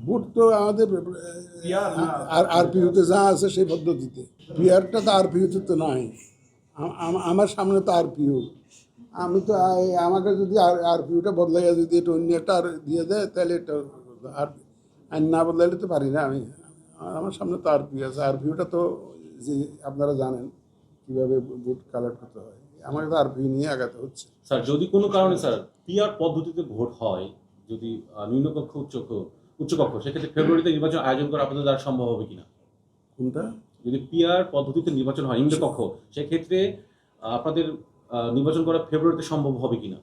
Vote তো আমাদের আরপিইউতে যা আছে সেই পদ্ধতিতে। পিআরটা তো আরপিইউতে তো নাই। আমার সামনে তো আরপিইউ, আমি তো আমাকে যদি আরপিইউটা বদলাইয়া যদি এটা অন্য একটা আর দিয়ে দেয় তাহলে এটা আর আইন না বদলাইলে তো পারি না আমি। আমার সামনে তো আরপিইউ আছে, আরপিইউটা তো যে আপনারা জানেন কীভাবে ভোট কালেক্ট করতে হয়, আমাকে তো আরপিইউ নিয়ে আগাতে হচ্ছে। স্যার যদি কোনো কারণে স্যার পিআর পদ্ধতিতে ভোট হয়, যদি নিম্নকক্ষ উচ্চকক্ষ, সেক্ষেত্রে ফেব্রুয়ারিতে নির্বাচন আয়োজন করা আপনাদের দ্বারা সম্ভব হবে কিনা? কোনটা? যদি পিআর পদ্ধতিতে নির্বাচন হয় নিম্নকক্ষ, সেক্ষেত্রে আপনাদের নির্বাচন করা ফেব্রুয়ারিতে সম্ভব হবে কিনা?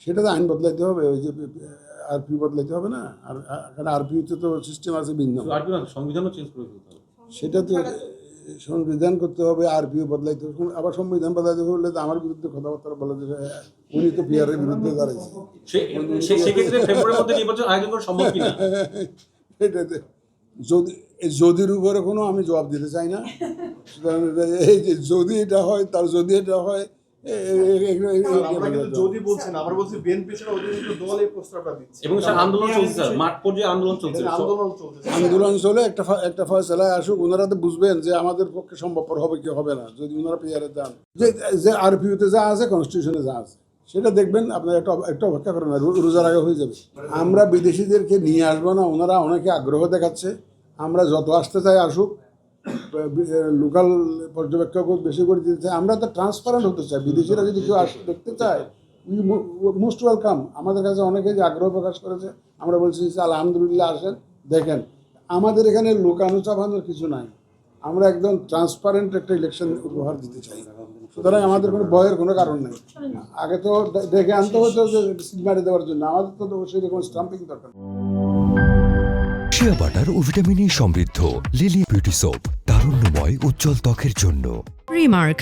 সেটা তো আইন বদলাইতে হবে, ওই যে আরপিইউ বদলাইতে হবে না। আর কারণ আরপিইউতে তো সিস্টেম আছে ভিন্ন, সংবিধানও চেঞ্জ করে ফেলতে হবে। সেটা তো সংবিধান করতে হবে, আরপিইউ বদলাইতে হবে। আবার সংবিধান বদলাইতে বললে তো আমার বিরুদ্ধে কথাবার্তা বলে দেবে, উনি তো পিআরের বিরুদ্ধে দাঁড়াইছে। সেক্ষেত্রে ফেব্রুয়ারির মধ্যে নির্বাচন আয়োজন করা সম্ভব কিনা? এটাতে যদির উপরে কোনো আমি জবাব দিতে চাই না। সুতরাং এই যে যদি এটা হয়, তার যদি এটা হয়, যদি বলছেন আমরা বলছি বিএনপি ছাড়া অধিকাংশ দল এই প্রস্তাবটা দিচ্ছে এবং আন্দোলন চলছে স্যার, মাঠ পর্যায়ে আন্দোলন চলছে। আন্দোলন চলে একটা ফয়সালায় আসুক, ওনারা তো বুঝবেন যে আমাদের পক্ষে সম্ভবপর হবে কি হবে না। যদি ওনারা পিআরে দেন, যে আরপিইউতে যা আছে, কনস্টিটিউশনে যা আছে, সেটা দেখবেন আপনারা একটা অপেক্ষা করেন না, রোজার আগে হয়ে যাবে। আমরা বিদেশিদেরকে নিয়ে আসবো না, ওনারা অনেকে আগ্রহ দেখাচ্ছে। আমরা যত আসতে চাই আসুক, লোকাল পর্যবেক্ষক বেশি করে দিতে চাই। আমরা তো ট্রান্সপারেন্ট হতে চাই। বিদেশিরা যদি কেউ দেখতে চায়, মোস্ট ওয়েলকাম। আমাদের কাছে অনেকে যে আগ্রহ প্রকাশ করেছে, আমরা বলছি যে আলহামদুলিল্লাহ, আসেন দেখেন। আমাদের এখানে লোকানো চাপানোর কিছু নাই, আমরা একদম ট্রান্সপারেন্ট একটা ইলেকশন উপহার দিতে চাই। সুতরাং আমাদের কোনো ভয়ের কোনো কারণ নেই। আগে তো দেখে আনতে হতো যে সিগনারি দেওয়ার জন্য, আমাদের তো সেরকম স্টাম্পিং দরকার। শিয়া বাটার ও ভিটামিন ই সমৃদ্ধ লিলি বিউটি সোপ, তারুণ্যময় উজ্জ্বল ত্বকের জন্য। রিমার্ক।